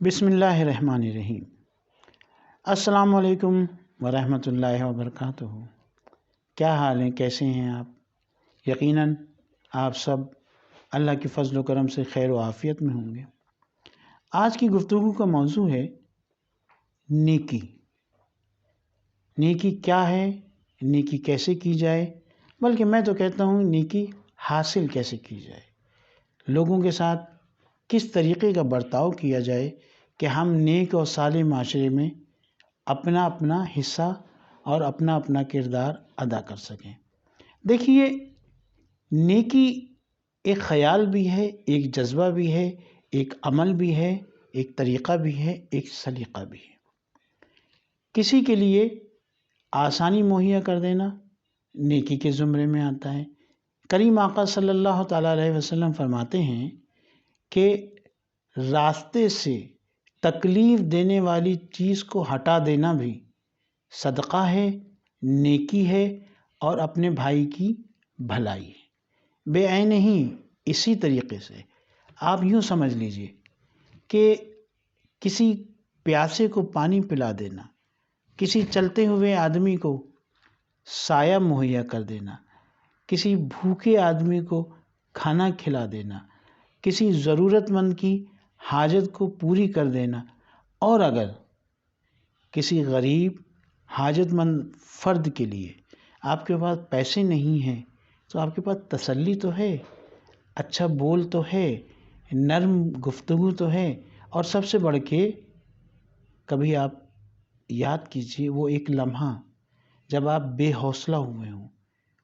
بسم اللہ الرحمن الرحیم۔ السلام علیکم ورحمۃ اللہ وبرکاتہ۔ کیا حال ہیں، کیسے ہیں آپ؟ یقیناً آپ سب اللہ کی فضل و کرم سے خیر و عافیت میں ہوں گے۔ آج کی گفتگو کا موضوع ہے نیکی۔ نیکی کیا ہے، نیکی کیسے کی جائے، بلکہ میں تو کہتا ہوں نیکی حاصل کیسے کی جائے، لوگوں کے ساتھ کس طریقے کا برتاؤ کیا جائے کہ ہم نیک اور صالح معاشرے میں اپنا اپنا حصہ اور اپنا اپنا کردار ادا کر سکیں۔ دیکھیے، نیکی ایک خیال بھی ہے، ایک جذبہ بھی ہے، ایک عمل بھی ہے، ایک طریقہ بھی ہے، ایک سلیقہ بھی ہے۔ کسی کے لیے آسانی مہیا کر دینا نیکی کے زمرے میں آتا ہے۔ کریم آقا صلی اللہ تعالیٰ علیہ وسلم فرماتے ہیں کہ راستے سے تکلیف دینے والی چیز کو ہٹا دینا بھی صدقہ ہے، نیکی ہے اور اپنے بھائی کی بھلائی ہے۔ بے عین ہی اسی طریقے سے آپ یوں سمجھ لیجئے کہ کسی پیاسے کو پانی پلا دینا، کسی چلتے ہوئے آدمی کو سایہ مہیا کر دینا، کسی بھوکے آدمی کو کھانا کھلا دینا، کسی ضرورت مند کی حاجت کو پوری کر دینا، اور اگر کسی غریب حاجت مند فرد کے لیے آپ کے پاس پیسے نہیں ہیں تو آپ کے پاس تسلی تو ہے، اچھا بول تو ہے، نرم گفتگو تو ہے، اور سب سے بڑھ کے کبھی آپ یاد کیجئے وہ ایک لمحہ جب آپ بے حوصلہ ہوئے ہوں،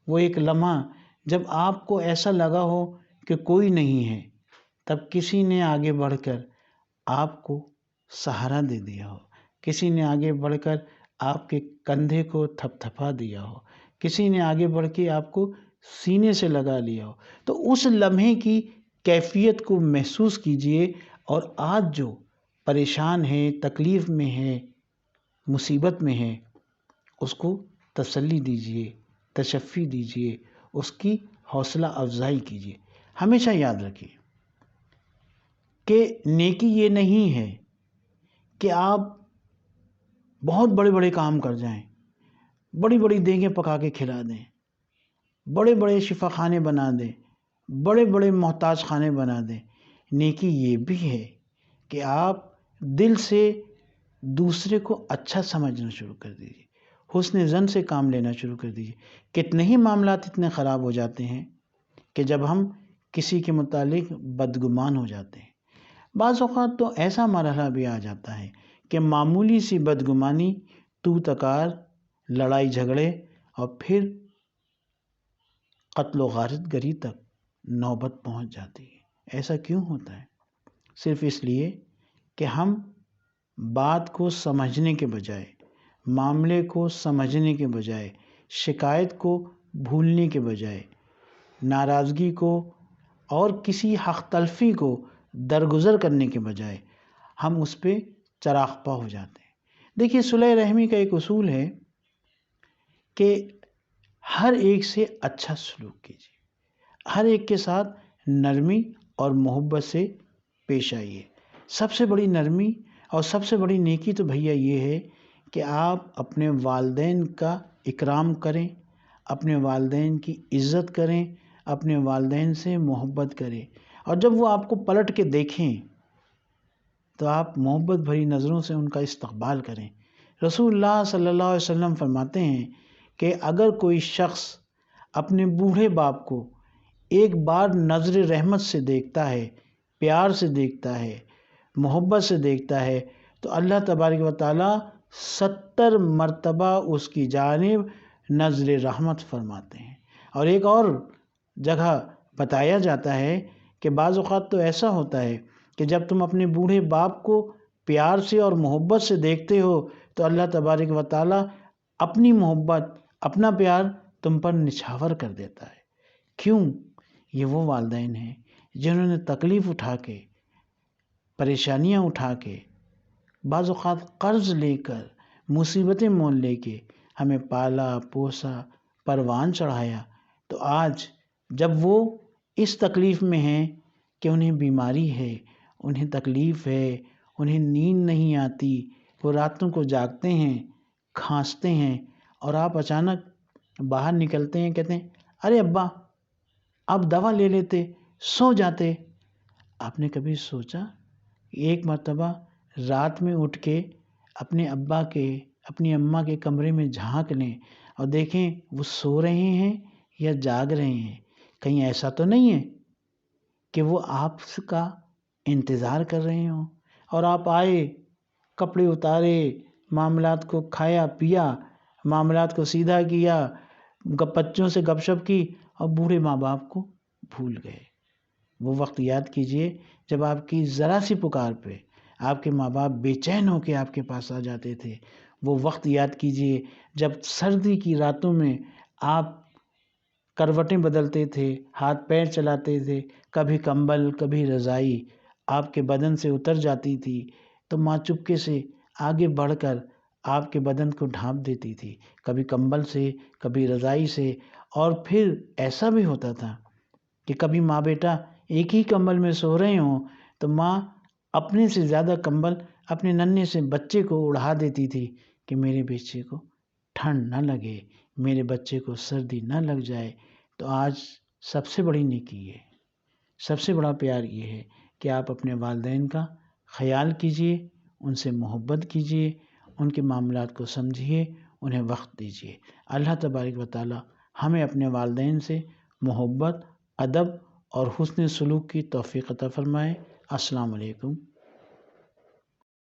وہ ایک لمحہ جب آپ کو ایسا لگا ہو کہ کوئی نہیں ہے، تب کسی نے آگے بڑھ کر آپ کو سہارا دے دیا ہو، کسی نے آگے بڑھ کر آپ کے کندھے کو تھپ تھپا دیا ہو، کسی نے آگے بڑھ کے آپ کو سینے سے لگا لیا ہو، تو اس لمحے کی کیفیت کو محسوس کیجئے، اور آج جو پریشان ہے، تکلیف میں ہے، مصیبت میں ہے، اس کو تسلی دیجئے، تشفی دیجئے، اس کی حوصلہ افزائی کیجئے۔ ہمیشہ یاد رکھیے کہ نیکی یہ نہیں ہے کہ آپ بہت بڑے بڑے کام کر جائیں، بڑی بڑی دیگیں پکا کے کھلا دیں، بڑے بڑے شفا خانے بنا دیں، بڑے بڑے محتاج خانے بنا دیں۔ نیکی یہ بھی ہے کہ آپ دل سے دوسرے کو اچھا سمجھنا شروع کر دیجیے، حسن ظن سے کام لینا شروع کر دیجیے۔ کتنے ہی معاملات اتنے خراب ہو جاتے ہیں کہ جب ہم کسی کے متعلق بدگمان ہو جاتے ہیں۔ بعض اوقات تو ایسا مرحلہ بھی آ جاتا ہے کہ معمولی سی بدگمانی، تو تکار، لڑائی جھگڑے اور پھر قتل و غارت گری تک نوبت پہنچ جاتی ہے۔ ایسا کیوں ہوتا ہے؟ صرف اس لیے کہ ہم بات کو سمجھنے کے بجائے، معاملے کو سمجھنے کے بجائے، شکایت کو بھولنے کے بجائے، ناراضگی کو اور کسی حق تلفی کو درگزر کرنے کے بجائے ہم اس پہ چراغپا ہو جاتے ہیں۔ دیکھیے، صلح رحمی کا ایک اصول ہے کہ ہر ایک سے اچھا سلوک کیجیے، ہر ایک کے ساتھ نرمی اور محبت سے پیش آئیے۔ سب سے بڑی نرمی اور سب سے بڑی نیکی تو بھیا یہ ہے کہ آپ اپنے والدین کا اکرام کریں، اپنے والدین کی عزت کریں، اپنے والدین سے محبت کریں، اور جب وہ آپ کو پلٹ کے دیکھیں تو آپ محبت بھری نظروں سے ان کا استقبال کریں۔ رسول اللہ صلی اللہ علیہ وسلم فرماتے ہیں کہ اگر کوئی شخص اپنے بوڑھے باپ کو ایک بار نظر رحمت سے دیکھتا ہے، پیار سے دیکھتا ہے، محبت سے دیکھتا ہے، تو اللہ تبارک و تعالیٰ 70 مرتبہ اس کی جانب نظر رحمت فرماتے ہیں۔ اور ایک اور جگہ بتایا جاتا ہے کہ بعض اوقات تو ایسا ہوتا ہے کہ جب تم اپنے بوڑھے باپ کو پیار سے اور محبت سے دیکھتے ہو تو اللہ تبارک و تعالیٰ اپنی محبت، اپنا پیار تم پر نچھاور کر دیتا ہے۔ کیوں؟ یہ وہ والدین ہیں جنہوں نے تکلیف اٹھا کے، پریشانیاں اٹھا کے، بعض اوقات قرض لے کر، مصیبتیں مول لے کے ہمیں پالا پوسا، پروان چڑھایا، تو آج جب وہ اس تکلیف میں ہیں کہ انہیں بیماری ہے، انہیں تکلیف ہے، انہیں نیند نہیں آتی، وہ راتوں کو جاگتے ہیں، کھانستے ہیں، اور آپ اچانک باہر نکلتے ہیں، کہتے ہیں ارے ابا آپ دوا لے لیتے، سو جاتے۔ آپ نے کبھی سوچا؟ ایک مرتبہ رات میں اٹھ کے اپنے ابا کے، اپنی اماں کے کمرے میں جھانک لیں اور دیکھیں وہ سو رہے ہیں یا جاگ رہے ہیں۔ کہیں ایسا تو نہیں ہے کہ وہ آپ کا انتظار کر رہے ہوں اور آپ آئے، کپڑے اتارے، معاملات کو کھایا پیا، معاملات کو سیدھا کیا، بچوں سے گپ شپ کی اور بوڑھے ماں باپ کو بھول گئے۔ وہ وقت یاد کیجئے جب آپ کی ذرا سی پکار پہ آپ کے ماں باپ بے چین ہو کے آپ کے پاس آ جاتے تھے۔ وہ وقت یاد کیجئے جب سردی کی راتوں میں آپ کروٹیں بدلتے تھے، ہاتھ پیر چلاتے تھے، کبھی کمبل کبھی رضائی آپ کے بدن سے اتر جاتی تھی تو ماں چپکے سے آگے بڑھ کر آپ کے بدن کو ڈھانپ دیتی تھی، کبھی کمبل سے کبھی رضائی سے۔ اور پھر ایسا بھی ہوتا تھا کہ کبھی ماں بیٹا ایک ہی کمبل میں سو رہے ہوں تو ماں اپنے سے زیادہ کمبل اپنے ننھے سے بچے کو اڑا دیتی تھی کہ میرے بچے کو ٹھنڈ نہ لگے، میرے بچے کو سردی نہ لگ جائے۔ تو آج سب سے بڑی نیکی ہے، سب سے بڑا پیار یہ ہے کہ آپ اپنے والدین کا خیال کیجئے، ان سے محبت کیجئے، ان کے معاملات کو سمجھیے، انہیں وقت دیجئے۔ اللہ تبارک و تعالی ہمیں اپنے والدین سے محبت، ادب اور حسن سلوک کی توفیق عطا فرمائے۔ السلام علیکم۔